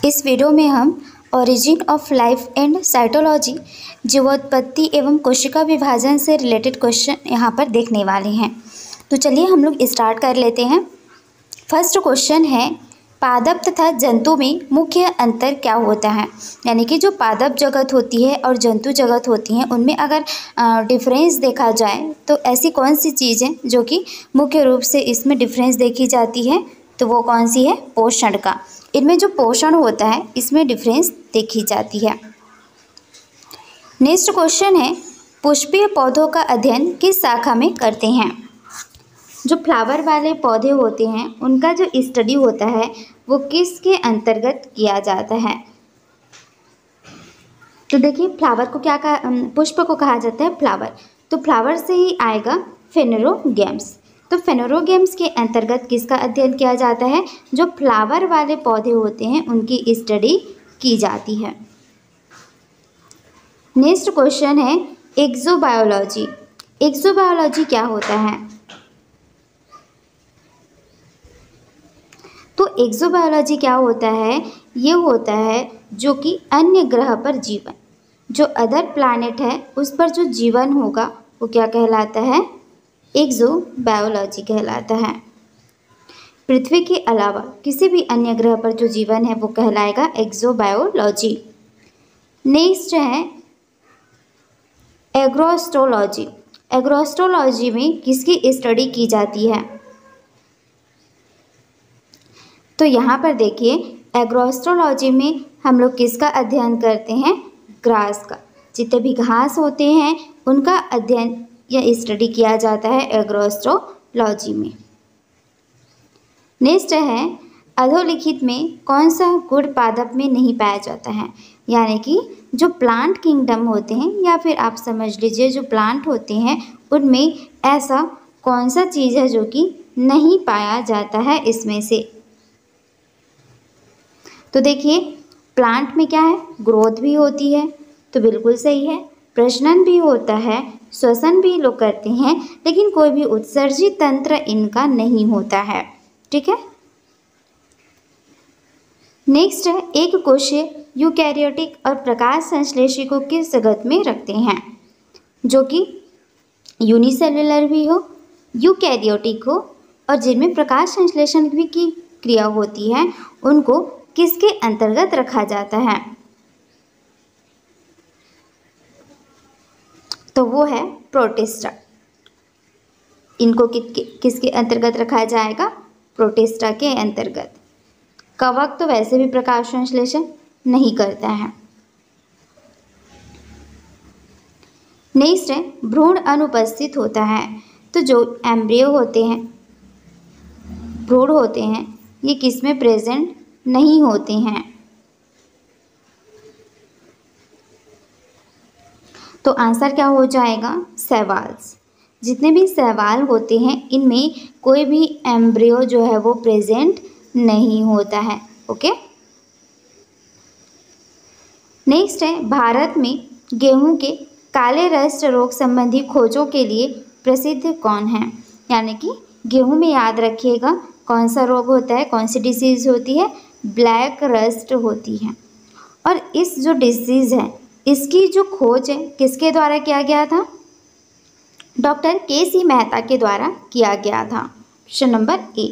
इस वीडियो में हम origin of life and cytology, जीवोत्पत्ति एवं कोशिका विभाजन से रिलेटेड क्वेश्चन यहाँ पर देखने वाले हैं। तो चलिए हम लोग स्टार्ट कर लेते हैं। फर्स्ट क्वेश्चन है, पादप तथा जंतु में मुख्य अंतर क्या होता है। यानी कि जो पादप जगत होती है और जंतु जगत होती हैं उनमें अगर डिफरेंस देखा जाए तो ऐसी कौन सी चीज़ है जो कि मुख्य रूप से इसमें डिफरेंस देखी जाती है, तो वो कौन सी है, पोषण का। इनमें जो पोषण होता है इसमें डिफरेंस देखी जाती है। नेक्स्ट क्वेश्चन है, पुष्पीय पौधों का अध्ययन किस शाखा में करते हैं। जो फ्लावर वाले पौधे होते हैं उनका जो स्टडी होता है वो किसके अंतर्गत किया जाता है। तो देखिए फ्लावर को क्या कहा, पुष्प को कहा जाता है फ्लावर, तो फ्लावर से ही आएगा फेनेरोगेम्स। तो फेनेरोगेम्स के अंतर्गत किसका अध्ययन किया जाता है, जो फ्लावर वाले पौधे होते हैं उनकी स्टडी की जाती है। नेक्स्ट क्वेश्चन है, एक्सोबायोलॉजी। एक्सोबायोलॉजी क्या होता है। तो एक्सोबायोलॉजी क्या होता है, ये होता है जो कि अन्य ग्रह पर जीवन, जो अदर प्लैनेट है उस पर जो जीवन होगा वो क्या कहलाता है, एक्सोबायोलॉजी कहलाता है। पृथ्वी के अलावा किसी भी अन्य ग्रह पर जो जीवन है वो कहलाएगा एक्सोबायोलॉजी। नेक्स्ट है एग्रोस्टोलॉजी। एग्रोस्टोलॉजी में किसकी स्टडी की जाती है। तो यहाँ पर देखिए एग्रोस्टोलॉजी में हम लोग किसका अध्ययन करते हैं, ग्रास का। जितने भी घास होते हैं उनका अध्ययन या स्टडी किया जाता है एग्रोस्टोलॉजी में। नेक्स्ट है, अधोलिखित में कौन सा गुण पादप में नहीं पाया जाता है। यानी कि जो प्लांट किंगडम होते हैं या फिर आप समझ लीजिए जो प्लांट होते हैं उनमें ऐसा कौन सा चीज़ है जो कि नहीं पाया जाता है इसमें से। तो देखिए प्लांट में क्या है, ग्रोथ भी होती है, तो बिल्कुल सही है। प्रजनन भी होता है, श्वसन भी लोग करते हैं, लेकिन कोई भी उत्सर्जित तंत्र इनका नहीं होता है। ठीक है। नेक्स्ट है, एक कोशीय यूकैरियोटिक और प्रकाश संश्लेषी को किस जगत में रखते हैं, जो कि यूनिसेलुलर भी हो, यूकैरियोटिक हो और जिनमें प्रकाश संश्लेषण भी की क्रिया होती है, उनको किसके अंतर्गत रखा जाता है। तो वो है प्रोटिस्टा। इनको किसके अंतर्गत रखा जाएगा, प्रोटिस्टा के अंतर्गत। कवक तो वैसे भी प्रकाश संश्लेषण नहीं करता है। नेक्स्ट है, भ्रूण अनुपस्थित होता है। तो जो एम्ब्रियो होते हैं, भ्रूण होते हैं, ये किस में प्रेजेंट नहीं होते हैं। तो आंसर क्या हो जाएगा, शैवाल्स। जितने भी शैवाल होते हैं इनमें कोई भी एम्ब्रियो जो है वो प्रेजेंट नहीं होता है। ओके। नेक्स्ट है, भारत में गेहूं के काले रस्ट रोग संबंधी खोजों के लिए प्रसिद्ध कौन है। यानी कि गेहूं में याद रखिएगा कौन सा रोग होता है, कौन सी डिसीज होती है, ब्लैक रस्ट होती है। और इस जो डिसीज़ है इसकी जो खोज है किसके द्वारा किया गया था, डॉक्टर के.सी. मेहता के द्वारा किया गया था। Option number A.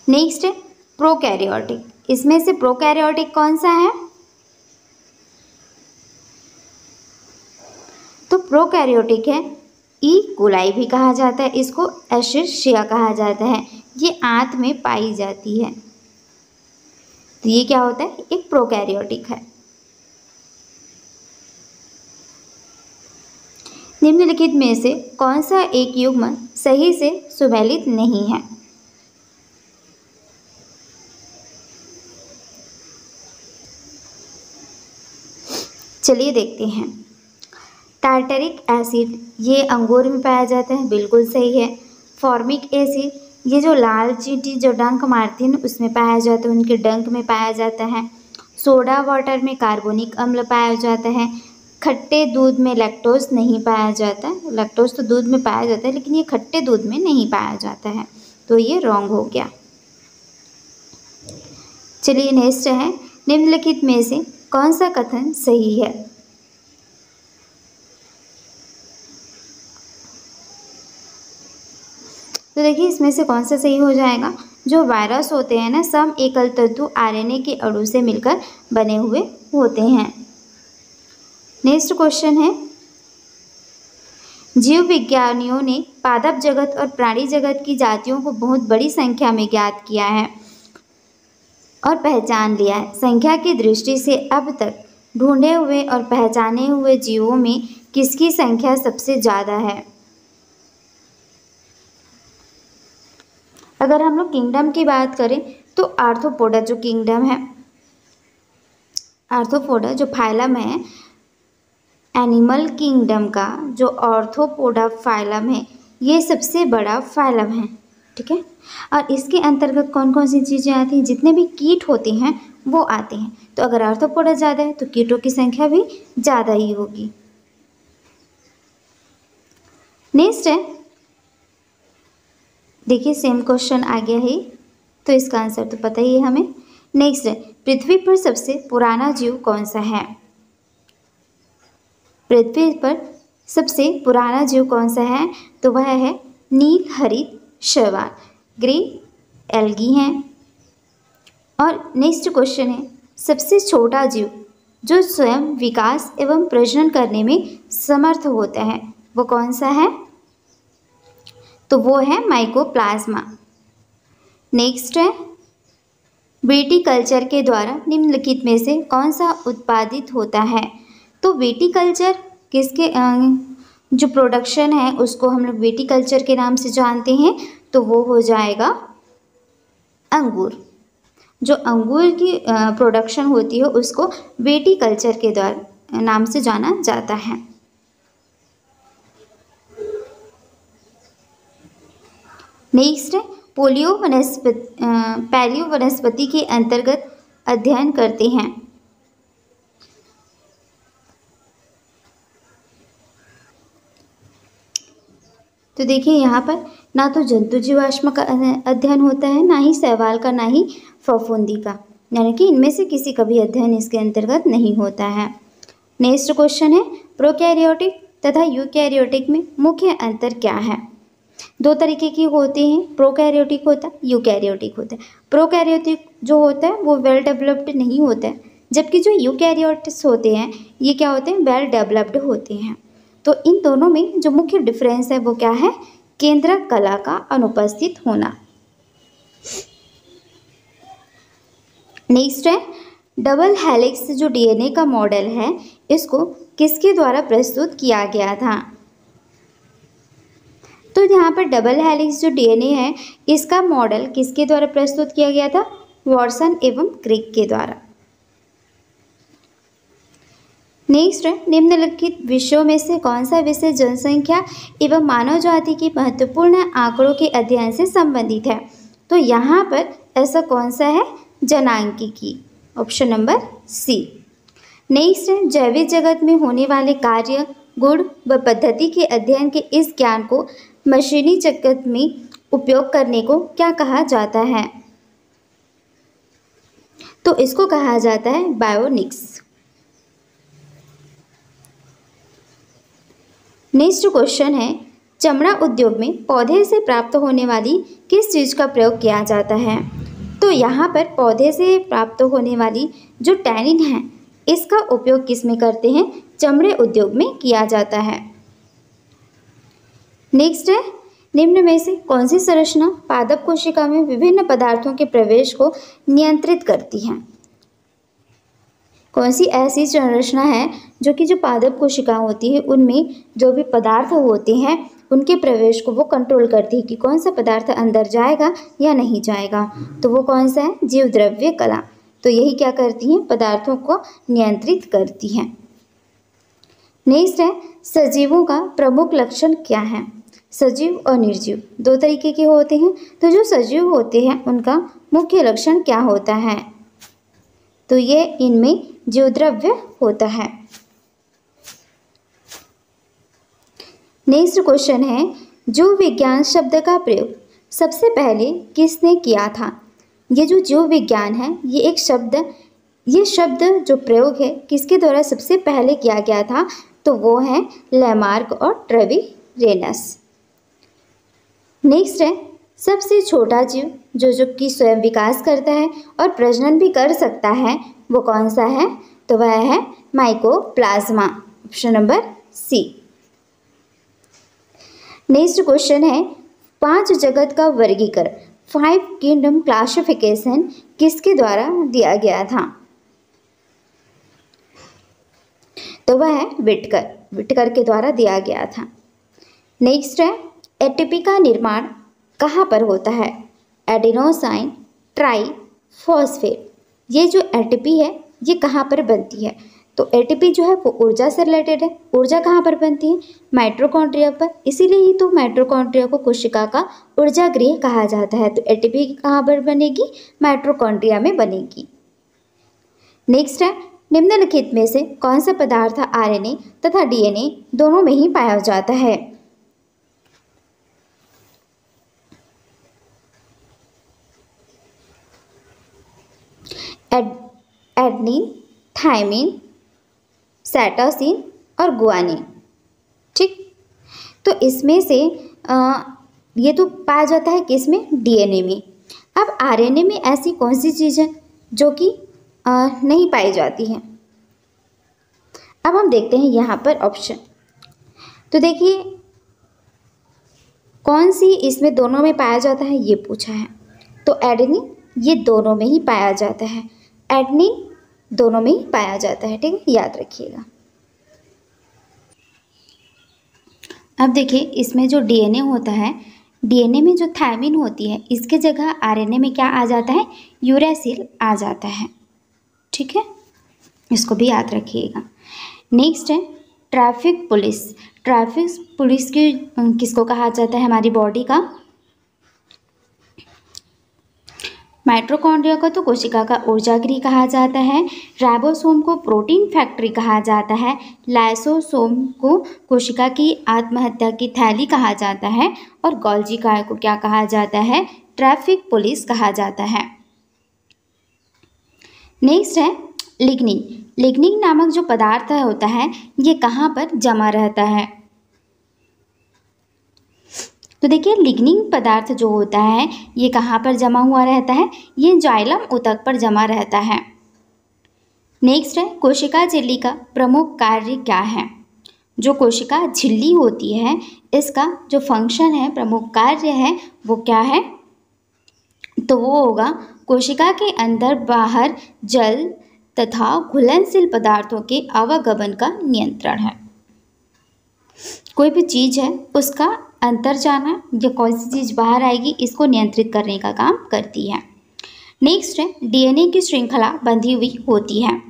नेक्स्ट है प्रोकैरियोटिक। इसमें से प्रोकैरियोटिक कौन सा है, तो प्रोकैरियोटिक है ई कोलाई भी कहा जाता है, इसको एशेरिशिया कहा जाता है। ये आंत में पाई जाती है। तो ये क्या होता है, एक प्रोकैरियोटिक है। निम्नलिखित में से कौन सा एक युग्म सही से सुमेलित नहीं है। चलिए देखते हैं। टार्टरिक एसिड ये अंगूर में पाया जाता है, बिल्कुल सही है। फॉर्मिक एसिड ये जो लाल चींटी जो डंक मारती है उसमें पाया जाता है, उनके डंक में पाया जाता है। सोडा वाटर में कार्बोनिक अम्ल पाया जाता है। खट्टे दूध में लैक्टोज नहीं पाया जाता है। लैक्टोज तो दूध में पाया जाता है लेकिन ये खट्टे दूध में नहीं पाया जाता है, तो ये रॉन्ग हो गया। चलिए नेक्स्ट है, निम्नलिखित में से कौन सा कथन सही है? तो देखिए इसमें से कौन सा सही हो जाएगा? जो वायरस होते हैं ना, सम एकल तंतु आरएनए के अणु से मिलकर बने हुए होते हैं। नेक्स्ट क्वेश्चन है, जीव विज्ञानियों ने पादप जगत और प्राणी जगत की जातियों को बहुत बड़ी संख्या में ज्ञात किया है और पहचान लिया है। संख्या की दृष्टि से अब तक ढूंढे हुए और पहचाने हुए जीवों में किसकी संख्या सबसे ज़्यादा है? अगर हम लोग किंगडम की बात करें तो आर्थ्रोपोडा जो किंगडम है, आर्थ्रोपोडा जो फाइलम है, एनिमल किंगडम का जो आर्थ्रोपोडा फाइलम है, ये सबसे बड़ा फाइलम है। ठीक है, और इसके अंतर्गत कौन कौन सी चीज़ें आती हैं? जितने भी कीट होते हैं वो आते हैं। तो अगर आर्थ्रोपोडा ज़्यादा है तो कीटों की संख्या भी ज़्यादा ही होगी। नेक्स्ट है, देखिए सेम क्वेश्चन आ गया है, तो इसका आंसर तो पता ही है हमें। नेक्स्ट है, पृथ्वी पर सबसे पुराना जीव कौन सा है? पृथ्वी पर सबसे पुराना जीव कौन सा है? तो वह है नील हरित शैवाल, ग्रीन एल्गी हैं। और नेक्स्ट क्वेश्चन है, सबसे छोटा जीव जो स्वयं विकास एवं प्रजनन करने में समर्थ होता है वो कौन सा है? तो वो है माइकोप्लाज्मा। नेक्स्ट है, विटिकल्चर के द्वारा निम्नलिखित में से कौन सा उत्पादित होता है? तो विटिकल्चर किसके जो प्रोडक्शन है उसको हम लोग विटिकल्चर के नाम से जानते हैं, तो वो हो जाएगा अंगूर। जो अंगूर की प्रोडक्शन होती है उसको विटिकल्चर के द्वारा नाम से जाना जाता है। नेक्स्ट है, पैलियो वनस्पति के अंतर्गत अध्ययन करते हैं। तो देखिए यहाँ पर ना तो जंतु जीवाश्म का अध्ययन होता है, ना ही शैवाल का, ना ही फफूंदी का, यानी कि इनमें से किसी का भी अध्ययन इसके अंतर्गत नहीं होता है। नेक्स्ट क्वेश्चन है, प्रोकैरियोटिक तथा यूकैरियोटिक में मुख्य अंतर क्या है? दो तरीके के होते हैं, प्रोकैरियोटिक होता है, यूकैरियोटिक होता है। प्रोकैरियोटिक जो होता है वो वेल डेवलप्ड नहीं होता है, जबकि जो यूकैरियोट्स होते हैं ये क्या होते हैं? वेल डेवलप्ड होते हैं। तो इन दोनों में जो मुख्य डिफरेंस है वो क्या है? केंद्रक कला का अनुपस्थित होना। नेक्स्ट है, डबल हेलिक्स जो डीएनए का मॉडल है इसको किसके द्वारा प्रस्तुत किया गया था? तो यहाँ पर डबल हेलिक्स जो डीएनए है इसका मॉडल किसके द्वारा प्रस्तुत किया गया था? वॉटसन एवं क्रिक के द्वारा। नेक्स्ट है, निम्नलिखित विषयों में से कौन सा विषय जनसंख्या एवं मानव जाति की महत्वपूर्ण आंकड़ों के अध्ययन से संबंधित है? तो यहाँ पर ऐसा कौन सा है? जनांकीकी, ऑप्शन नंबर सी। नेक्स्ट है, जैविक जगत में होने वाले कार्य, गुण व पद्धति के अध्ययन के इस ज्ञान को मशीनी जगत में उपयोग करने को क्या कहा जाता है? तो इसको कहा जाता है बायोनिक्स। नेक्स्ट क्वेश्चन है, चमड़ा उद्योग में पौधे से प्राप्त होने वाली किस चीज़ का प्रयोग किया जाता है? तो यहाँ पर पौधे से प्राप्त होने वाली जो टैनिन है इसका उपयोग किस में करते हैं? चमड़े उद्योग में किया जाता है। नेक्स्ट है, निम्न में से कौन सी संरचना पादप कोशिका में विभिन्न पदार्थों के प्रवेश को नियंत्रित करती है? कौन सी ऐसी संरचना है जो कि जो पादप कोशिका होती है उनमें जो भी पदार्थ होते हैं उनके प्रवेश को वो कंट्रोल करती है कि कौन सा पदार्थ अंदर जाएगा या नहीं जाएगा? तो वो कौन सा है? जीव द्रव्य कला। तो यही क्या करती हैं? पदार्थों को नियंत्रित करती हैं। नेक्स्ट है, सजीवों का प्रमुख लक्षण क्या है? सजीव और निर्जीव दो तरीके के होते हैं, तो जो सजीव होते हैं उनका मुख्य लक्षण क्या होता है? तो ये इनमें जीवद्रव्य होता है। नेक्स्ट क्वेश्चन है, जीव विज्ञान शब्द का प्रयोग सबसे पहले किसने किया था? ये जो जीव विज्ञान है ये शब्द जो प्रयोग है किसके द्वारा सबसे पहले किया गया था, तो वो है लैमार्क और ट्रेविरेनस। नेक्स्ट है सबसे छोटा जीव जो कि स्वयं विकास करता है और प्रजनन भी कर सकता है, वो कौन सा है, तो वह है mycoplasma, option number C. Next question है 5 जगत का वर्गीकरण 5 किंगडम क्लासिफिकेशन किसके द्वारा दिया गया था, तो वह है विटकर के द्वारा दिया गया था। नेक्स्ट है एटीपी का निर्माण कहाँ पर होता है, एडिनोसाइन ट्राइफॉस्फेट। ये जो एटीपी है ये कहाँ पर बनती है, तो एटीपी जो है वो ऊर्जा से रिलेटेड है। ऊर्जा कहाँ पर बनती है, माइटोकॉन्ड्रिया पर, इसीलिए ही तो माइटोकॉन्ड्रिया को कोशिका का ऊर्जा गृह कहा जाता है। तो एटीपी कहाँ पर बनेगी, माइटोकॉन्ड्रिया में बनेगी। नेक्स्ट है निम्नलिखित में से कौन सा पदार्थ आरएनए तथा डीएनए दोनों में ही पाया जाता है, एडेनिन, थायमिन, साइटोसिन और गुआनिन। ठीक, तो इसमें से ये तो पाया जाता है किसमें, डीएनए में। अब आरएनए में ऐसी कौन सी चीज़ है जो कि नहीं पाई जाती है। अब हम देखते हैं यहाँ पर ऑप्शन, तो देखिए कौन सी इसमें दोनों में पाया जाता है ये पूछा है, तो एडेनिन ये दोनों में ही पाया जाता है, एडेनिन दोनों में ही पाया जाता है। ठीक है, याद रखिएगा। अब देखिए इसमें जो डीएनए होता है, डीएनए में जो थायमिन होती है इसके जगह आरएनए में क्या आ जाता है, यूरेसिल आ जाता है। ठीक है, इसको भी याद रखिएगा। नेक्स्ट है ट्रैफिक पुलिस। ट्रैफिक पुलिस की किसको कहा जाता है, हमारी बॉडी का, माइटोकॉन्ड्रिया को तो कोशिका का ऊर्जा गृह कहा जाता है, राइबोसोम को प्रोटीन फैक्ट्री कहा जाता है, लाइसोसोम को कोशिका की आत्महत्या की थैली कहा जाता है, और गोल्गी काय को क्या कहा जाता है, ट्रैफिक पुलिस कहा जाता है। नेक्स्ट है लिग्निन। लिग्निन नामक जो पदार्थ होता है ये कहाँ पर जमा रहता है, तो देखिए लिग्निन पदार्थ जो होता है ये कहाँ पर जमा हुआ रहता है, ये जाइलम ऊतक पर जमा रहता है। नेक्स्ट है कोशिका झिल्ली का प्रमुख कार्य क्या है। जो कोशिका झिल्ली होती है इसका जो फंक्शन है, प्रमुख कार्य है, वो क्या है, तो वो होगा कोशिका के अंदर बाहर जल तथा घुलनशील पदार्थों के आवागमन का नियंत्रण है। कोई भी चीज़ है उसका अंदर जाना या कौन सी चीज़ बाहर आएगी इसको नियंत्रित करने का काम करती है। नेक्स्ट है डीएनए की श्रृंखला बंधी हुई होती है,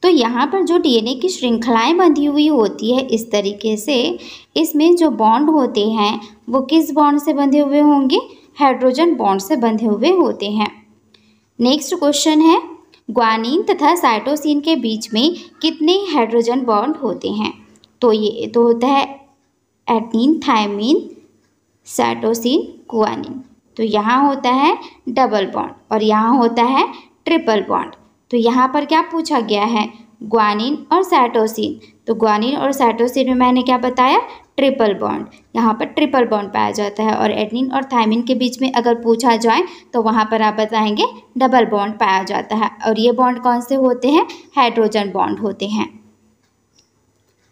तो यहाँ पर जो डीएनए की श्रृंखलाएं बंधी हुई होती है इस तरीके से, इसमें जो बॉन्ड होते हैं वो किस बॉन्ड से बंधे हुए होंगे, हाइड्रोजन बॉन्ड से बंधे हुए होते हैं। नेक्स्ट क्वेश्चन है ग्वानिन तथा साइटोसिन के बीच में कितने हाइड्रोजन बॉन्ड होते हैं, तो ये तो होता है एडेनिन, थायमिन, साइटोसिन, गुआनिन। तो यहाँ होता है डबल बॉन्ड और यहाँ होता है ट्रिपल बॉन्ड। तो यहाँ पर क्या पूछा गया है, ग्वानिन और साइटोसिन, तो ग्वानिन और साइटोसिन में मैंने क्या बताया, ट्रिपल बॉन्ड। यहाँ पर ट्रिपल बॉन्ड पाया जाता है, और एडेनिन और थायमिन के बीच में अगर पूछा जाए तो वहाँ पर आप बताएंगे डबल बॉन्ड पाया जाता है, और ये बॉन्ड कौन से होते हैं, हाइड्रोजन बॉन्ड होते हैं।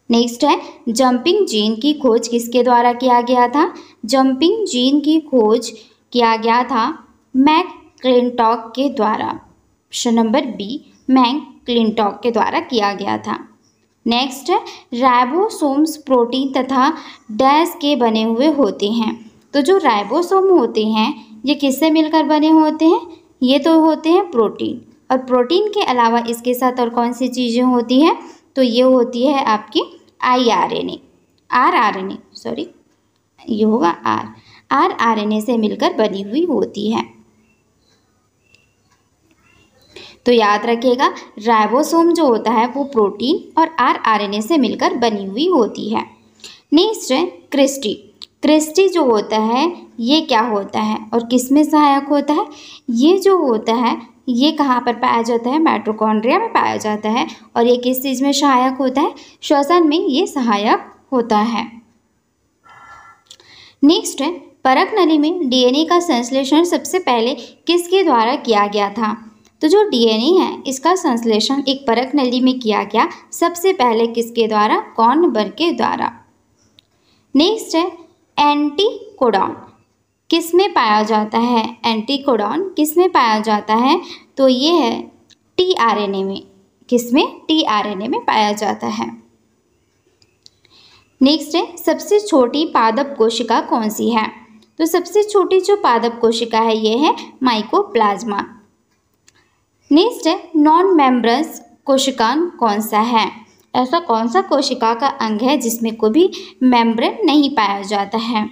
नेक्स्ट है जंपिंग जीन की खोज किसके द्वारा किया गया था। जंपिंग जीन की खोज किया गया था मैकक्लिंटॉक के द्वारा, ऑप्शन नंबर बी, मैकक्लिंटॉक के द्वारा किया गया था। नेक्स्ट है राइबोसोम्स प्रोटीन तथा डैश के बने हुए होते हैं। तो जो राइबोसोम होते हैं ये किससे मिलकर बने होते हैं, ये तो होते हैं प्रोटीन, और प्रोटीन के अलावा इसके साथ और कौन सी चीज़ें होती हैं, तो ये होती है आपकी आरएनए, सॉरी ये होगा आरएनए से मिलकर बनी हुई होती है। तो याद रखिएगा राइबोसोम जो होता है वो प्रोटीन और आरएनए से मिलकर बनी हुई होती है। नेक्स्ट है क्रिस्टी। क्रिस्टी जो होता है ये क्या होता है और किस में सहायक होता है? ये जो होता है ये कहाँ पर पाया जाता है? माइटोकॉन्ड्रिया में पाया जाता है। और ये किस चीज़ में सहायक होता है? श्वसन में ये सहायक होता है। नेक्स्ट है, परक नली में डीएनए का संश्लेषण सबसे पहले किसके द्वारा किया गया था? तो जो डीएनए है इसका संश्लेषण एक परक नली में किया गया सबसे पहले किसके द्वारा? कौन वर्ग के द्वारा? नेक्स्ट है, एंटीकोडॉन किस में पाया जाता है? एंटीकोडॉन किस में पाया जाता है? तो ये है टीआरएनए में। किस में? टीआरएनए में पाया जाता है। नेक्स्ट है, सबसे छोटी पादप कोशिका कौन सी है? तो सबसे छोटी जो पादप कोशिका है ये है माइकोप्लाज्मा। नेक्स्ट है, नॉन मेम्ब्रेनस कोशिका कौन सा है? ऐसा कौन सा कोशिका का अंग है जिसमें कोई भी मेम्ब्रेन नहीं पाया जाता है?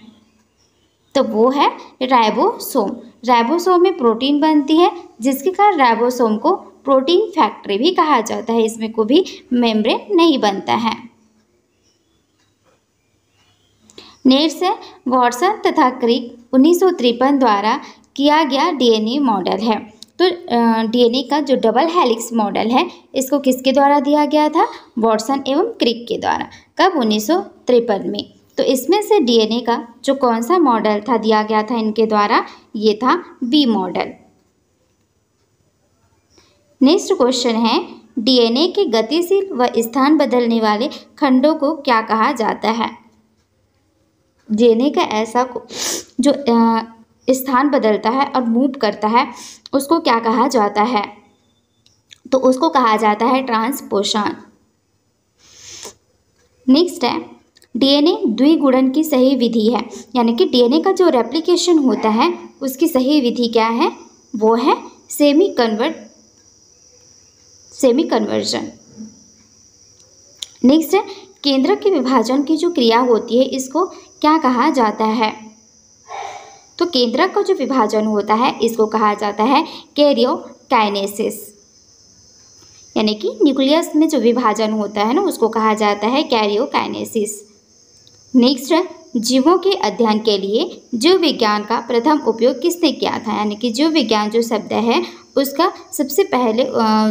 तो वो है राइबोसोम। राइबोसोम में प्रोटीन बनती है जिसके कारण राइबोसोम को प्रोटीन फैक्ट्री भी कहा जाता है। इसमें कोई भी मेम्ब्रेन नहीं बनता है। नेक्स्ट है, वॉटसन तथा क्रिक 1953 द्वारा किया गया डीएनए मॉडल है। तो डीएनए का जो डबल हेलिक्स मॉडल है इसको किसके द्वारा दिया गया था? वॉटसन एवं क्रिक के द्वारा। कब? 1953 में। तो इसमें से डीएनए का जो कौन सा मॉडल था दिया गया था इनके द्वारा? ये था बी मॉडल। नेक्स्ट क्वेश्चन है, डीएनए के गतिशील व स्थान बदलने वाले खंडों को क्या कहा जाता है? डीएनए का ऐसा जो स्थान बदलता है और मूव करता है उसको क्या कहा जाता है? तो उसको कहा जाता है ट्रांसपोशन। नेक्स्ट है, डीएनए द्विगुणन की सही विधि है, यानी कि डीएनए का जो रेप्लिकेशन होता है उसकी सही विधि क्या है? वो है सेमी कन्वर्जन। नेक्स्ट है, केंद्रक के विभाजन की जो क्रिया होती है इसको क्या कहा जाता है? तो केंद्रक का जो विभाजन होता है इसको कहा जाता है कैरियोकाइनेसिस, यानी कि न्यूक्लियस में जो विभाजन होता है ना उसको कहा जाता है कैरियोकाइनेसिस। नेक्स्ट है, जीवों के अध्ययन के लिए जीव विज्ञान का प्रथम उपयोग किसने किया था? यानी कि जीव विज्ञान जो शब्द है उसका सबसे पहले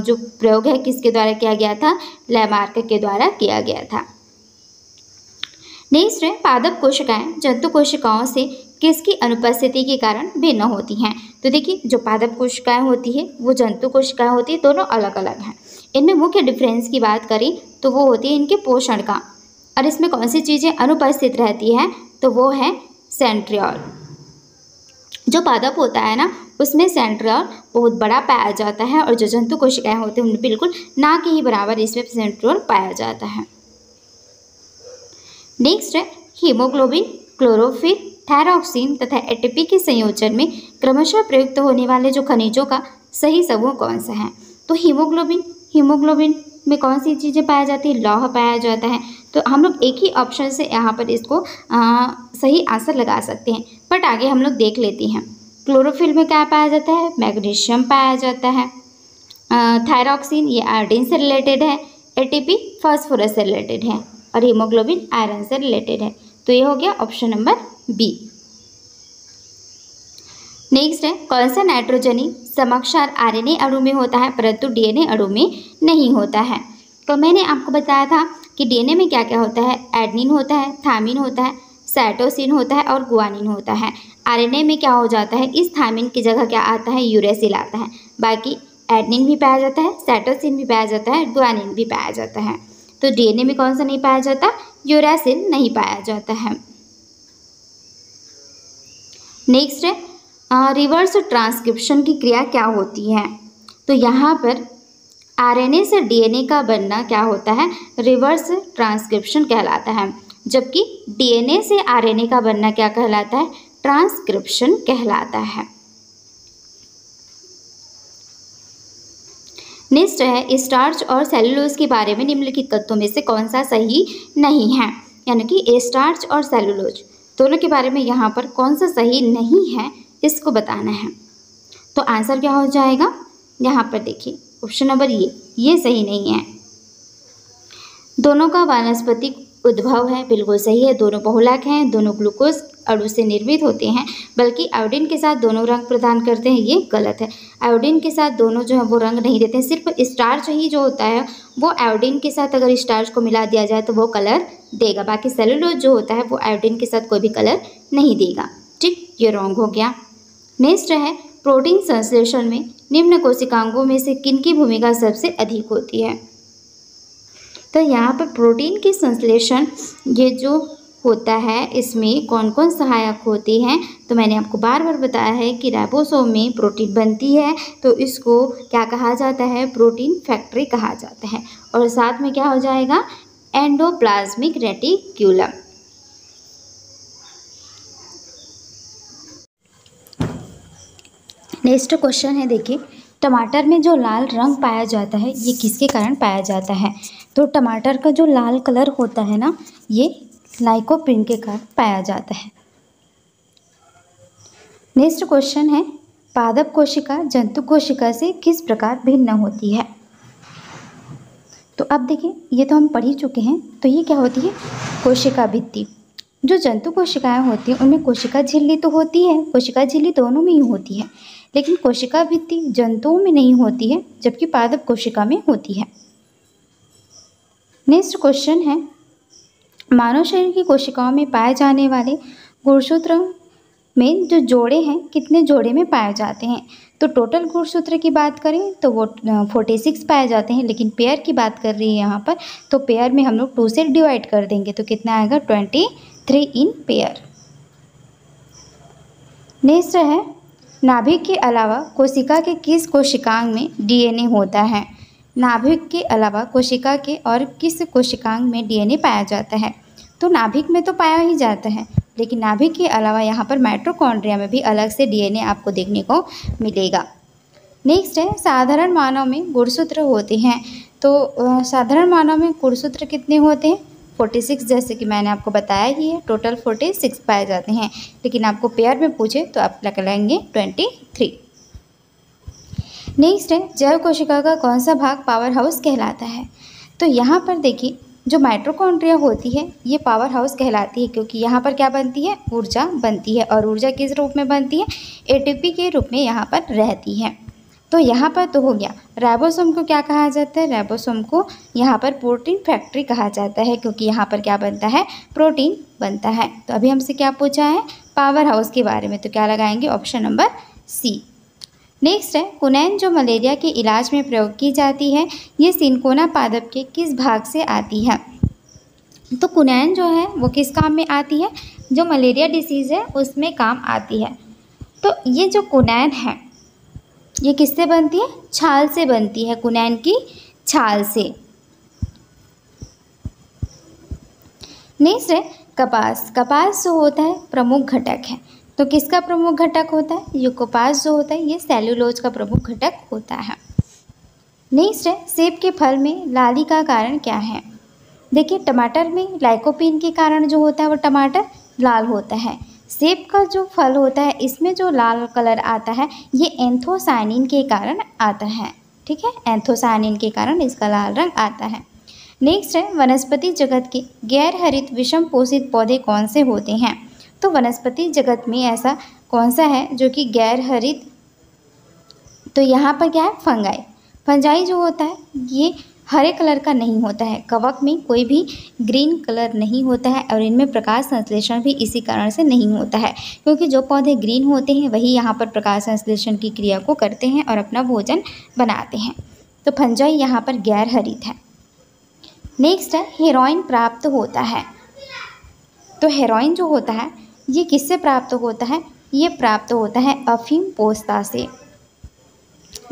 जो प्रयोग है किसके द्वारा किया गया था? लैमार्क के द्वारा किया गया था। नेक्स्ट है, पादप कोशिकाएं जंतु कोशिकाओं से किसकी अनुपस्थिति के कारण भिन्न होती हैं? तो देखिए, जो पादप कोशिकाएं होती है वो जंतु कोशिकाएं होती है, दोनों अलग अलग हैं। इनमें मुख्य डिफरेंस की बात करें तो वो होती है इनके पोषण का। और इसमें कौन सी चीज़ें अनुपस्थित रहती हैं? तो वो है सेंट्रियोल। जो पादप होता है ना उसमें सेंट्रियोल बहुत बड़ा पाया जाता है और जो जंतु कोशिकाएं होती हैं उनमें बिल्कुल ना के ही बराबर इसमें सेंट्रियोल पाया जाता है। नेक्स्ट है, हीमोग्लोबिन, क्लोरोफिल, थायरॉक्सिन तथा एटीपी के संयोजन में क्रमशः प्रयुक्त होने वाले जो खनिजों का सही समूह कौन सा है? तो हीमोग्लोबिन में कौन सी चीज़ें पाया जाती है? लौह पाया जाता है। तो हम लोग एक ही ऑप्शन से यहाँ पर इसको सही आंसर लगा सकते हैं, बट आगे हम लोग देख लेते हैं। क्लोरोफिल में क्या पाया जाता है? मैग्नीशियम पाया जाता है। थायरॉक्सिन ये आयोडीन से रिलेटेड है। एटीपी फास्फोरस से रिलेटेड है और हीमोग्लोबिन आयरन से रिलेटेड है। तो ये हो गया ऑप्शन नंबर बी। नेक्स्ट है, कौन सा नाइट्रोजनी समक्षार आरएनए अणु में होता है परंतु डीएनए अणु में नहीं होता है? तो मैंने आपको बताया था कि डीएनए में क्या क्या होता है? एडनिन होता है, थायमिन होता है, साइटोसिन होता है और गुआनिन होता है। आरएनए में क्या हो जाता है? इस थायमिन की जगह क्या आता है? यूरेसिल आता है। बाकी एडनिन भी पाया जाता है, साइटोसिन भी पाया जाता है, गुआनिन भी पाया जाता है। तो डीएनए में कौन सा नहीं पाया जाता? यूरेसिल नहीं पाया जाता है। नेक्स्ट है, रिवर्स ट्रांसक्रिप्शन की क्रिया क्या होती है? तो यहाँ पर आरएनए से डीएनए का बनना क्या होता है? रिवर्स ट्रांसक्रिप्शन कहलाता है, जबकि डीएनए से आरएनए का बनना क्या कहलाता है? ट्रांसक्रिप्शन कहलाता है। नेक्स्ट है, स्टार्च और सेलुलोज के बारे में निम्नलिखित तत्वों में से कौन सा सही नहीं है? यानी कि स्टार्च और सेलुलोज दोनों के बारे में यहाँ पर कौन सा सही नहीं है इसको बताना है। तो आंसर क्या हो जाएगा? यहाँ पर देखिए ऑप्शन नंबर ये सही नहीं है। दोनों का वानस्पतिक उद्भव है, बिल्कुल सही है। दोनों बहुलक हैं, दोनों ग्लूकोज अणु से निर्मित होते हैं, बल्कि आयोडीन के साथ दोनों रंग प्रदान करते हैं, ये गलत है। आयोडीन के साथ दोनों जो है वो रंग नहीं देते हैं, सिर्फ स्टार्च ही जो होता है वो आयोडीन के साथ अगर स्टार्च को मिला दिया जाए तो वो कलर देगा, बाकी सेलुलोज जो होता है वो आयोडीन के साथ कोई भी कलर नहीं देगा। ठीक, ये रॉन्ग हो गया। नेक्स्ट है प्रोटीन संश्लेषण में निम्न कोशिकांगों में से किन की भूमिका सबसे अधिक होती है। तो यहाँ पर प्रोटीन की संश्लेषण ये जो होता है इसमें कौन कौन सहायक होते हैं, तो मैंने आपको बार बार बताया है कि राइबोसोम में प्रोटीन बनती है तो इसको क्या कहा जाता है, प्रोटीन फैक्ट्री कहा जाता है। और साथ में क्या हो जाएगा, एंडोप्लाज्मिक रेटिक्यूलम। नेक्स्ट क्वेश्चन है, देखिए टमाटर में जो लाल रंग पाया जाता है ये किसके कारण पाया जाता है। तो टमाटर का जो लाल कलर होता है ना, ये लाइकोपीन के कारण पाया जाता है। नेक्स्ट क्वेश्चन है, पादप कोशिका जंतु कोशिका से किस प्रकार भिन्न होती है। तो अब देखिए ये तो हम पढ़ ही चुके हैं, तो ये क्या होती है, कोशिका भित्ति। जो जंतु कोशिकाएं होती हैं उनमें कोशिका झिल्ली तो होती है, कोशिका झिल्ली दोनों में ही होती है, लेकिन कोशिका भित्ति जंतुओं में नहीं होती है, जबकि पादप कोशिका में होती है। नेक्स्ट क्वेश्चन है, मानव शरीर की कोशिकाओं में पाए जाने वाले गुणसूत्र में जो जोड़े हैं कितने जोड़े में पाए जाते हैं। तो टोटल गुणसूत्र की बात करें तो वो 46 पाए जाते हैं, लेकिन पेयर की बात कर रही है यहाँ पर, तो पेयर में हम लोग 2 से डिवाइड कर देंगे तो कितना आएगा, 23 इन पेयर। नेक्स्ट है, नाभिक के अलावा कोशिका के किस कोशिकांग में डीएनए होता है। नाभिक के अलावा कोशिका के और किस कोशिकांग में डीएनए पाया जाता है। तो नाभिक में तो पाया ही जाता है, लेकिन नाभिक के अलावा यहाँ पर माइटोकॉन्ड्रिया में भी अलग से डीएनए आपको देखने को मिलेगा। नेक्स्ट है, साधारण मानव में गुणसूत्र होते हैं। तो साधारण मानव में गुणसूत्र कितने होते हैं, 46, जैसे कि मैंने आपको बताया ही है, टोटल 46 पाए जाते हैं, लेकिन आपको पेयर में पूछे तो आप लगाएंगे 23। नेक्स्ट है, जैव कोशिका का कौन सा भाग पावर हाउस कहलाता है। तो यहाँ पर देखिए जो माइटोकॉन्ड्रिया होती है ये पावर हाउस कहलाती है, क्योंकि यहाँ पर क्या बनती है, ऊर्जा बनती है, और ऊर्जा किस रूप में बनती है, एटीपी के रूप में यहाँ पर रहती है। तो यहाँ पर तो हो गया। राइबोसोम को क्या कहा जाता है, राइबोसोम को यहाँ पर प्रोटीन फैक्ट्री कहा जाता है, क्योंकि यहाँ पर क्या बनता है, प्रोटीन बनता है। तो अभी हमसे क्या पूछा है, पावर हाउस के बारे में, तो क्या लगाएंगे, ऑप्शन नंबर सी। नेक्स्ट है, कुनैन जो मलेरिया के इलाज में प्रयोग की जाती है ये सिनकोना पादप के किस भाग से आती है। तो कुनैन जो है वो किस काम में आती है, जो मलेरिया डिसीज़ है उसमें काम आती है। तो ये जो कुनैन है ये किससे बनती है, छाल से बनती है, कुनैन की छाल से। नेक्स्ट है, कपास। कपास जो होता है प्रमुख घटक है, तो किसका प्रमुख घटक होता है, ये कपास जो होता है ये सेल्यूलोज का प्रमुख घटक होता है। नेक्स्ट है, सेब के फल में लाली का कारण क्या है। देखिए टमाटर में लाइकोपीन के कारण जो होता है वो टमाटर लाल होता है। सेब का जो फल होता है इसमें जो लाल कलर आता है ये एंथोसायनिन के कारण आता है। ठीक है, एंथोसायनिन के कारण इसका लाल रंग आता है। नेक्स्ट है, वनस्पति जगत के गैर हरित विषम पोषित पौधे कौन से होते हैं। तो वनस्पति जगत में ऐसा कौन सा है जो कि गैर हरित, तो यहाँ पर क्या है, फंगाई। फंजाई जो होता है ये हरे कलर का नहीं होता है, कवक में कोई भी ग्रीन कलर नहीं होता है, और इनमें प्रकाश संश्लेषण भी इसी कारण से नहीं होता है, क्योंकि जो पौधे ग्रीन होते हैं वही यहाँ पर प्रकाश संश्लेषण की क्रिया को करते हैं और अपना भोजन बनाते हैं। तो फंजाई यहाँ पर गैर हरित है। नेक्स्ट है, हेरोइन प्राप्त होता है। तो हेरोइन जो होता है ये किससे प्राप्त होता है, ये प्राप्त होता है अफीम पोस्ता से।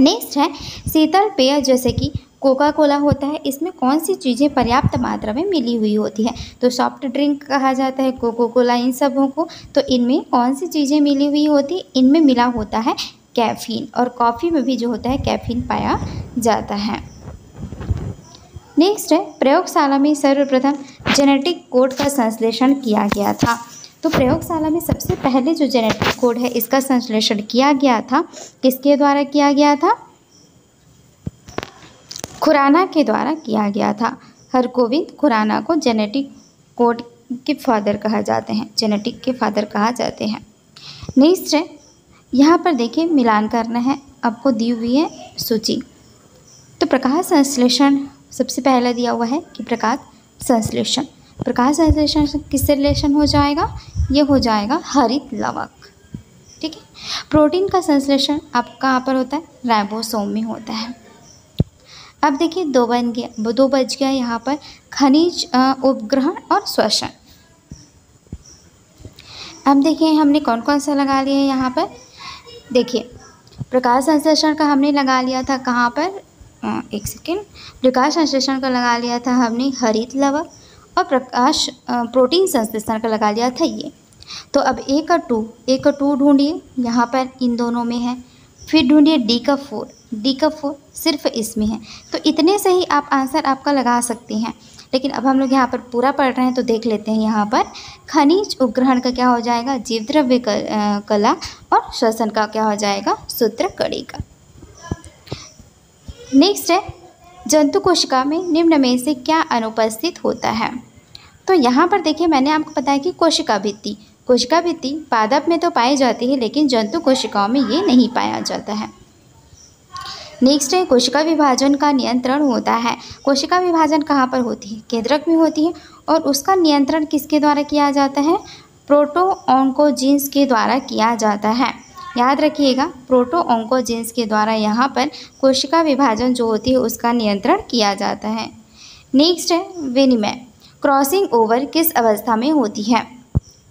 नेक्स्ट है, शीतल पेय जैसे कि कोका कोला होता है, इसमें कौन सी चीज़ें पर्याप्त मात्रा में मिली हुई होती है। तो सॉफ्ट ड्रिंक कहा जाता है कोका कोला इन सबों को, तो इनमें कौन सी चीज़ें मिली हुई होती है, इनमें मिला होता है कैफीन, और कॉफ़ी में भी जो होता है कैफीन पाया जाता है। नेक्स्ट है, प्रयोगशाला में सर्वप्रथम जेनेटिक कोड का संश्लेषण किया गया था। तो प्रयोगशाला में सबसे पहले जो जेनेटिक कोड है इसका संश्लेषण किया गया था, किसके द्वारा किया गया था, खुराना के द्वारा किया गया था। हरगोविंद खुराना को जेनेटिक कोड के फादर कहा जाते हैं, जेनेटिक के फादर कहा जाते हैं। नेक्स्ट है, यहाँ पर देखिए मिलान करना है, आपको दी हुई है सूची। तो प्रकाश संश्लेषण सबसे पहला दिया हुआ है कि प्रकाश संश्लेषण किससे रिलेशन हो जाएगा, ये हो जाएगा हरित लवक, ठीक है। प्रोटीन का संश्लेषण आप कहाँ पर होता है, राइबोसोम में होता है। अब देखिए 2 बज गया यहाँ पर, खनिज उपग्रहण और श्वसन। अब देखिए हमने कौन कौन सा लगा लिया है यहाँ पर, देखिए प्रकाश संश्लेषण का हमने लगा लिया था कहाँ पर, एक सेकेंड, प्रकाश संश्लेषण का लगा लिया था हमने हरित लवक, और प्रोटीन संश्लेषण का लगा लिया था ये। तो अब ए का टू ढूंढिए, यहाँ पर इन दोनों में है। फिर ढूंढिए डी का फोर सिर्फ इसमें है। तो इतने से ही आप आंसर आपका लगा सकते हैं। लेकिन अब हम लोग यहाँ पर पूरा पढ़ रहे हैं तो देख लेते हैं। यहाँ पर खनिज उपग्रहण का क्या हो जाएगा, जीव द्रव्य कला, और श्वसन का क्या हो जाएगा, सूत्रकड़ी का। नेक्स्ट है, जंतु कोशिका में निम्न में से क्या अनुपस्थित होता है। तो यहाँ पर देखिए मैंने आपको बताया कि कोशिका भित्ति पादप में तो पाई जाती है, लेकिन जंतु कोशिकाओं में ये नहीं पाया जाता है। नेक्स्ट है, कोशिका विभाजन का नियंत्रण होता है। कोशिका विभाजन कहाँ पर होती है, केंद्रक में होती है, और उसका नियंत्रण किसके द्वारा किया जाता है, प्रोटो-ऑन्कोजीन्स के द्वारा किया जाता है। याद रखिएगा, प्रोटो-ऑन्कोजीन्स के द्वारा यहाँ पर कोशिका विभाजन जो होती है उसका नियंत्रण किया जाता है। नेक्स्ट है, विनिमय। क्रॉसिंग ओवर किस अवस्था में होती है।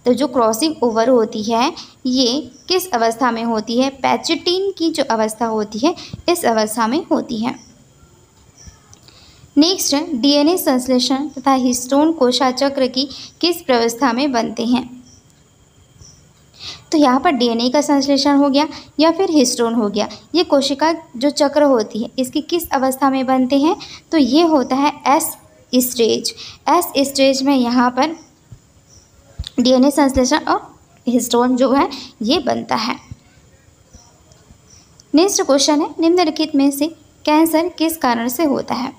तो जो क्रॉसिंग ओवर होती है ये किस अवस्था में होती है, पैचिटिन की जो अवस्था होती है इस अवस्था में होती है। नेक्स्ट है, डीएनए संश्लेषण तथा हिस्टोन कोशाचक्र की किस व्यवस्था में बनते हैं। तो यहाँ पर डीएनए का संश्लेषण हो गया या फिर हिस्टोन हो गया, ये कोशिका जो चक्र होती है इसकी किस अवस्था में बनते हैं, तो ये होता है एस स्टेज में यहाँ पर डीएनए संश्लेषण और हिस्टोन जो है ये बनता है। नेक्स्ट क्वेश्चन है, निम्नलिखित में से कैंसर किस कारण से होता है।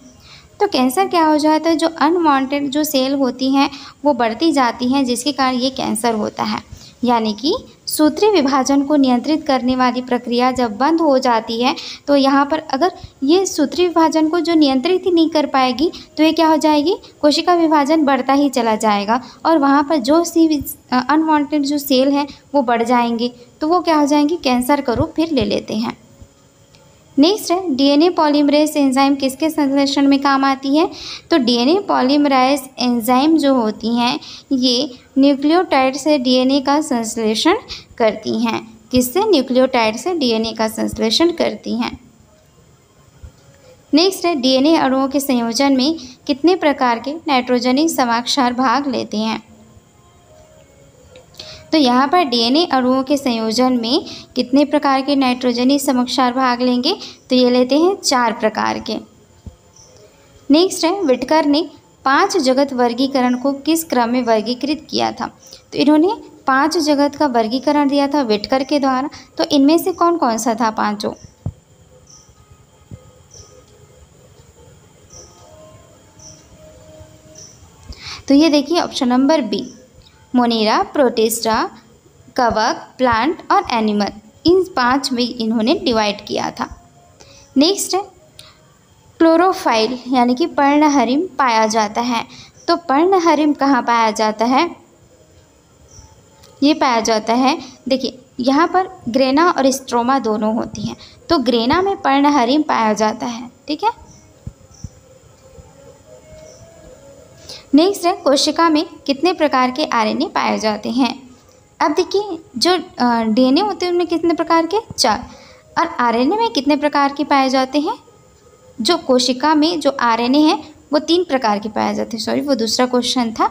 तो कैंसर क्या हो जाता है, जो अनवांटेड जो सेल होती हैं वो बढ़ती जाती हैं, जिसके कारण ये कैंसर होता है। यानी कि सूत्री विभाजन को नियंत्रित करने वाली प्रक्रिया जब बंद हो जाती है तो यहाँ पर अगर ये सूत्री विभाजन को जो नियंत्रित ही नहीं कर पाएगी तो ये क्या हो जाएगी, कोशिका विभाजन बढ़ता ही चला जाएगा, और वहाँ पर जो सी अनवांटेड जो सेल है वो बढ़ जाएंगे, तो वो क्या हो जाएंगे, कैंसर का रूप फिर ले लेते हैं। नेक्स्ट है, डीएनए पॉलीमरेज एंजाइम किसके संश्लेषण में काम आती है। तो डीएनए पॉलीमरेज एंजाइम जो होती हैं ये न्यूक्लियोटाइड से डीएनए का संश्लेषण करती हैं। किससे, न्यूक्लियोटाइड से डीएनए का संश्लेषण करती हैं। नेक्स्ट है, डीएनए अणुओं के संयोजन में कितने प्रकार के नाइट्रोजनी समाक्षार भाग लेते हैं। तो यहाँ पर डीएनए अणुओं के संयोजन में कितने प्रकार के नाइट्रोजनी समक्षार भाग लेंगे, तो ये लेते हैं 4 प्रकार के। नेक्स्ट है, विटकर ने 5 जगत वर्गीकरण को किस क्रम में वर्गीकृत किया था। तो इन्होंने 5 जगत का वर्गीकरण दिया था विटकर के द्वारा। तो इनमें से कौन कौन सा था पांचों, तो ये देखिए option number B, Monera, Protista, कवक, प्लांट और एनिमल, इन 5 में इन्होंने डिवाइड किया था। नेक्स्ट है, क्लोरोफाइल यानी कि पर्णहरिम पाया जाता है। तो पर्णहरिम कहाँ पाया जाता है, ये पाया जाता है, देखिए यहाँ पर ग्रेना और स्ट्रोमा दोनों होती हैं, तो ग्रेना में पर्णहरिम पाया जाता है, ठीक है। नेक्स्ट है, कोशिका में कितने प्रकार के आरएनए पाए जाते हैं। अब देखिए जो डीएनए होते हैं उनमें कितने प्रकार के, 4, और आरएनए में कितने प्रकार के पाए जाते हैं। जो कोशिका में जो आरएनए है वो 3 प्रकार के पाए जाते हैं, सॉरी वो दूसरा क्वेश्चन था,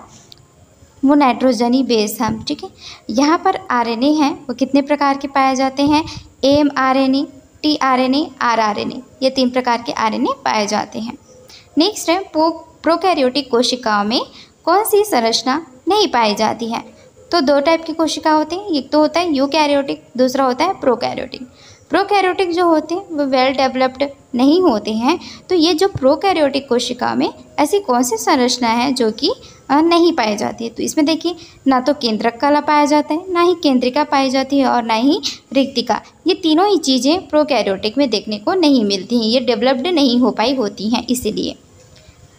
वो नाइट्रोजनी बेस था, ठीक है। यहाँ पर आरएनए हैं वो कितने प्रकार के पाए जाते हैं, एमआरएनए, टीआरएनए, आरआरएनए, ये 3 प्रकार के आरएनए पाए जाते हैं। नेक्स्ट है, प्रोकैरियोटिक कोशिकाओं में कौन सी संरचना नहीं पाई जाती है। तो 2 टाइप की कोशिका होती हैं, एक तो होता है यूकैरियोटिक, दूसरा होता है प्रोकैरियोटिक। प्रोकैरियोटिक जो होते हैं वो वेल डेवलप्ड नहीं होते हैं। तो ये जो प्रोकैरियोटिक कोशिका में ऐसी कौन सी संरचना है जो कि नहीं पाई जाती है? तो इसमें देखिए ना तो केंद्रक कला पाया जाता है, ना ही केंद्रिका पाई जाती है और ना ही रिक्तिका। ये तीनों ही चीज़ें प्रोकैरियोटिक में देखने को नहीं मिलती हैं, ये डेवलप्ड नहीं हो पाई होती हैं इसीलिए।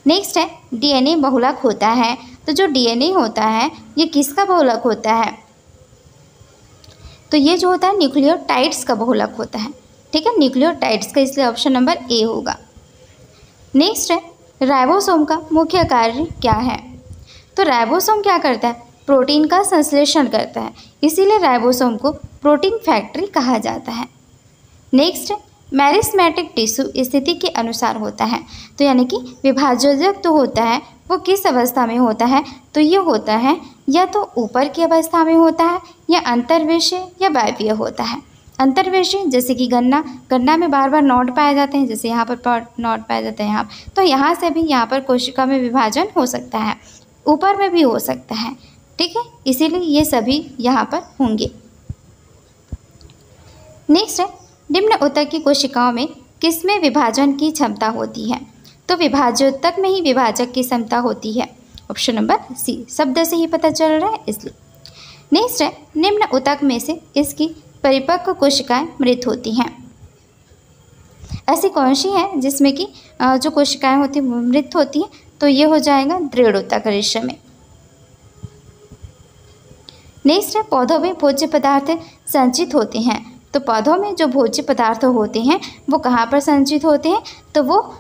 नेक्स्ट है डीएनए बहुलक होता है। तो जो डीएनए होता है ये किसका बहुलक होता है? तो ये जो होता है न्यूक्लियोटाइड्स का बहुलक होता है। ठीक है, न्यूक्लियोटाइड्स का, इसलिए ऑप्शन नंबर ए होगा। नेक्स्ट है राइबोसोम का मुख्य कार्य क्या है? तो राइबोसोम क्या करता है? प्रोटीन का संश्लेषण करता है, इसीलिए राइबोसोम को प्रोटीन फैक्ट्री कहा जाता है। नेक्स्ट है मेरिस्मेटिक टिश्यू स्थिति के अनुसार होता है। तो यानी कि विभाजक तो होता है वो किस अवस्था में होता है? तो ये होता है या तो ऊपर की अवस्था में होता है या अंतर्वेशीय या वायवीय होता है। अंतर्वेशीय जैसे कि गन्ना में बार बार नॉड पाए जाते हैं, जैसे यहाँ पर नॉड पाए जाते हैं यहाँ, तो यहाँ से भी यहाँ पर कोशिका में विभाजन हो सकता है, ऊपर में भी हो सकता है। ठीक है, इसीलिए ये सभी यहाँ पर होंगे। नेक्स्ट है निम्न ऊतक की कोशिकाओं में किसमें विभाजन की क्षमता होती है? तो विभाजोत्तक में ही विभाजक की क्षमता होती है। ऑप्शन नंबर सी, शब्द से ही पता चल रहा है इसलिए। नेक्स्ट है निम्न ऊतक में से इसकी परिपक्व कोशिकाएं मृत होती हैं। ऐसी कौन सी है जिसमें कि जो कोशिकाएं होती हैं वो मृत होती हैं? तो ये हो जाएगा दृढ़ ऊतक रेशे में। नेक्स्ट है पौधों में भोज्य पदार्थ संचित होते हैं। तो पौधों में जो भोज्य पदार्थ होते हैं वो कहाँ पर संचित होते हैं? तो वो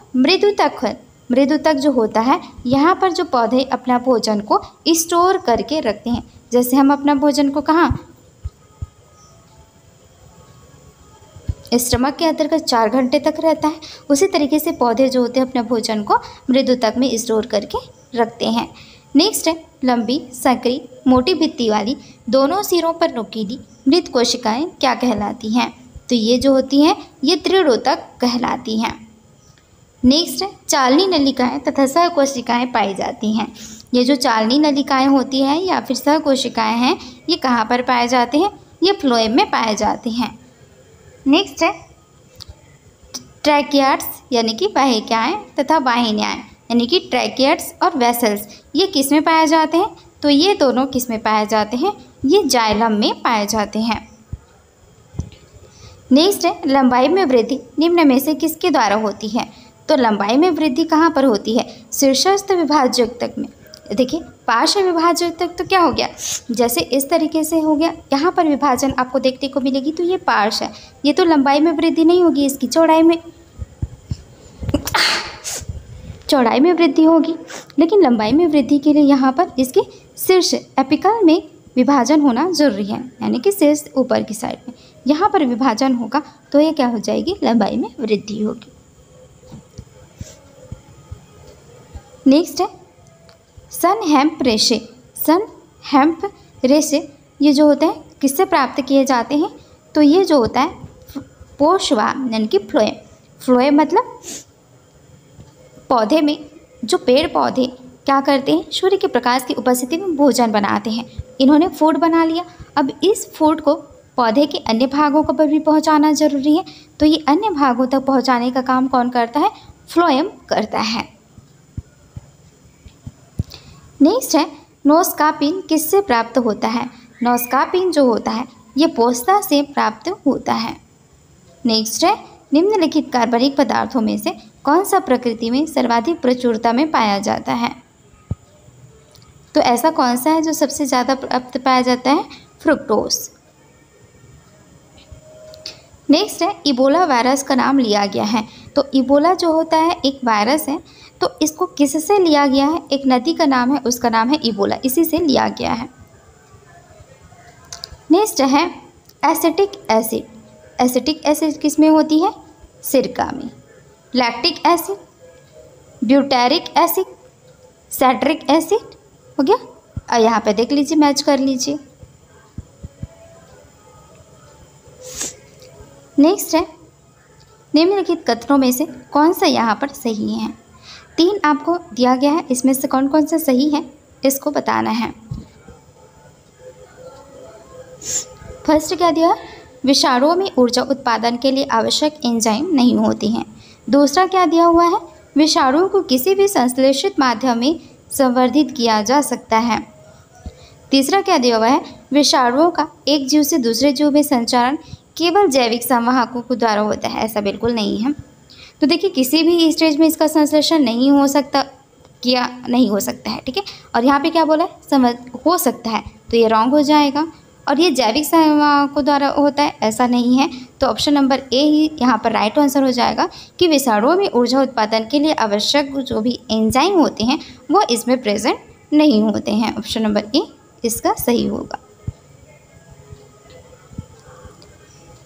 मृदुतक जो होता है, यहाँ पर जो पौधे अपना भोजन को स्टोर करके रखते हैं। जैसे हम अपना भोजन को कहाँ, स्टमक के अंतर्गत 4 घंटे तक रहता है, उसी तरीके से पौधे जो होते हैं अपने भोजन को मृदुतक में स्टोर करके रखते हैं। नेक्स्ट है लंबी, संकरी, मोटी भित्ति वाली, दोनों सिरों पर नुकीली मृत कोशिकाएं क्या कहलाती हैं? तो ये जो होती हैं ये दृढ़ ऊतक कहलाती हैं। नेक्स्ट है चालनी नलिकाएं तथा सहकोशिकाएं पाई जाती हैं। ये जो चालनी नलिकाएं होती हैं या फिर सहकोशिकाएं हैं, ये कहाँ पर पाए जाते हैं? ये फ्लोएम में पाए जाते हैं। नेक्स्ट है ट्रैकियाट्स यानी कि वाहिकाएं तथा वाहिनियाएं यानी कि ट्रैकियाट्स और वेसल्स, ये किस में पाए जाते हैं? तो ये दोनों किस में पाए जाते हैं? ये जाइलम में पाए जाते हैं। नेक्स्ट है लंबाई में वृद्धि निम्न में से किसके द्वारा होती है? तो लंबाई में वृद्धि कहाँ पर होती है? शीर्षस्थ विभाजक में। देखिए पार्श्व विभाजक तो क्या हो गया, जैसे इस तरीके से हो गया, यहाँ पर विभाजन आपको देखने को मिलेगी, तो ये पार्श्व है, ये तो लंबाई में वृद्धि नहीं होगी, इसकी चौड़ाई में वृद्धि होगी। लेकिन लंबाई में वृद्धि के लिए यहाँ पर इसके शीर्ष एपिकल में विभाजन होना जरूरी है, यानी कि शीर्ष ऊपर की साइड में यहाँ पर विभाजन होगा तो ये क्या हो जाएगी? लंबाई में वृद्धि होगी। नेक्स्ट है सन हेम्प रेशे ये जो होते हैं किससे प्राप्त किए जाते हैं? तो ये जो होता है पोषवाम यानी कि फ्लोएम मतलब पौधे में जो पेड़ पौधे क्या करते हैं? सूर्य के प्रकाश की उपस्थिति में भोजन बनाते हैं। इन्होंने फूड बना लिया, अब इस फूड को पौधे के अन्य भागों पर भी पहुंचाना जरूरी है, तो ये अन्य भागों तक पहुंचाने का काम कौन करता है? फ्लोएम करता है। नेक्स्ट है नोस्कापिन किससे प्राप्त होता है? नोस्कापिन जो होता है ये पोस्ता से प्राप्त होता है। नेक्स्ट है निम्नलिखित कार्बनिक पदार्थों में से कौन सा प्रकृति में सर्वाधिक प्रचुरता में पाया जाता है? तो ऐसा कौन सा है जो सबसे ज़्यादा प्राप्त पाया जाता है? फ्रुक्टोज। नेक्स्ट है इबोला वायरस का नाम लिया गया है। तो इबोला जो होता है एक वायरस है, तो इसको किससे लिया गया है? एक नदी का नाम है, उसका नाम है इबोला, इसी से लिया गया है। नेक्स्ट है एसिटिक एसिड। एसिटिक एसिड किस में होती है? सिरका में। Lactic acid, butyric acid, citric acid हो गया। और यहाँ पे देख लीजिए, मैच कर लीजिए। नेक्स्ट है निम्नलिखित कथनों में से कौन सा यहाँ पर सही है? 3 आपको दिया गया है, इसमें से कौन कौन सा सही है इसको बताना है। फर्स्ट क्या दिया? विषाणुओं में ऊर्जा उत्पादन के लिए आवश्यक एंजाइम नहीं होती हैं। दूसरा क्या दिया हुआ है, विषाणुओं को किसी भी संश्लेषित माध्यम में संवर्धित किया जा सकता है। तीसरा क्या दिया हुआ है, विषाणुओं का एक जीव से दूसरे जीव में संचारण केवल जैविक संवाहकों के द्वारा होता है। ऐसा बिल्कुल नहीं है। तो देखिए किसी भी स्टेज में इसका संश्लेषण नहीं हो सकता है, ठीक है। और यहाँ पे क्या बोला है, हो सकता है, तो ये रॉन्ग हो जाएगा। और ये जैविक संवाहकों द्वारा होता है, ऐसा नहीं है। तो ऑप्शन नंबर ए ही यहाँ पर राइट आंसर हो जाएगा कि विषाणुओं में ऊर्जा उत्पादन के लिए आवश्यक जो भी एंजाइम होते हैं वो इसमें प्रेजेंट नहीं होते हैं। ऑप्शन नंबर ए इसका सही होगा।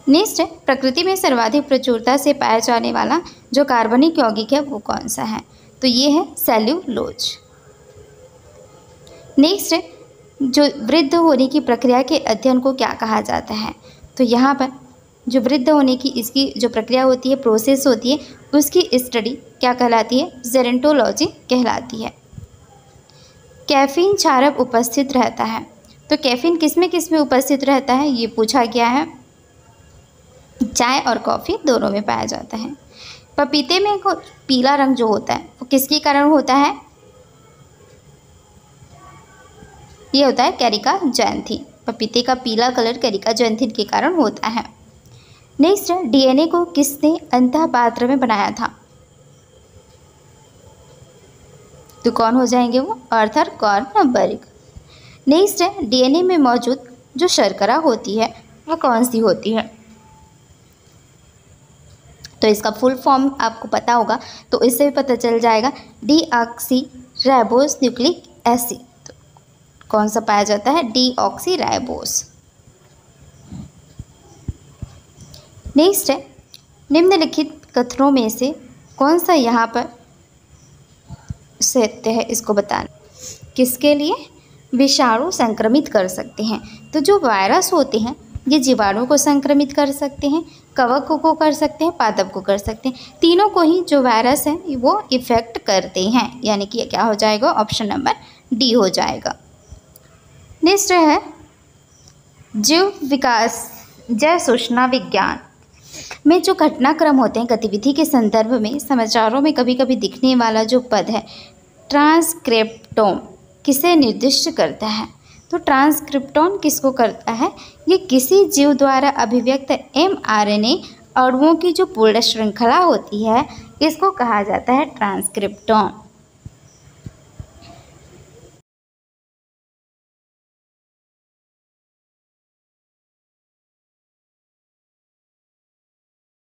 नेक्स्ट है, प्रकृति में सर्वाधिक प्रचुरता से पाया जाने वाला जो कार्बनिक यौगिक है वो कौन सा है, तो ये है सेल्यूलोज। नेक्स्ट है, जो वृद्ध होने की प्रक्रिया के अध्ययन को क्या कहा जाता है, तो यहाँ पर जो वृद्ध होने की इसकी जो प्रक्रिया होती है, प्रोसेस होती है, उसकी स्टडी क्या कहलाती है, जेरेंटोलॉजी कहलाती है। कैफीन क्षारक उपस्थित रहता है, तो कैफीन किस में उपस्थित रहता है ये पूछा गया है। चाय और कॉफ़ी दोनों में पाया जाता है। पपीते में को पीला रंग जो होता है वो किसके कारण होता है, ये होता है कैरिका जैंथीन। पपीते का पीला कलर कैरिका जैंथीन के कारण होता है। नेक्स्ट है, डीएनए को किसने अंतःपात्र में बनाया था, तो कौन हो जाएंगे वो, आर्थर कॉर्नबर्ग। नेक्स्ट है, डीएनए में मौजूद जो शर्करा होती है वो कौन सी होती है, तो इसका फुल फॉर्म आपको पता होगा तो इससे भी पता चल जाएगा, डीऑक्सी राइबोस न्यूक्लिक एसिड। तो कौन सा पाया जाता है, डीऑक्सी राइबोस। नेक्स्ट है, निम्नलिखित कथनों में से कौन सा यहाँ पर सत्य है इसको बताना। किसके लिए, विषाणु संक्रमित कर सकते हैं, तो जो वायरस होते हैं ये जीवाणु को संक्रमित कर सकते हैं, कवक को कर सकते हैं, पादप को कर सकते हैं। तीनों को ही जो वायरस है वो इफेक्ट करते हैं, यानी कि क्या हो जाएगा, ऑप्शन नंबर डी हो जाएगा। नेक्स्ट है, जीव विकास जैव सूचना विज्ञान में जो घटनाक्रम होते हैं गतिविधि के संदर्भ में समाचारों में कभी कभी दिखने वाला जो पद है ट्रांसक्रिप्टोम किसे निर्दिष्ट करता है, तो ट्रांसक्रिप्टोम किसको करता है, ये किसी जीव द्वारा अभिव्यक्त mRNA अणुओं की जो पूर्ण श्रृंखला होती है इसको कहा जाता है ट्रांसक्रिप्टोम।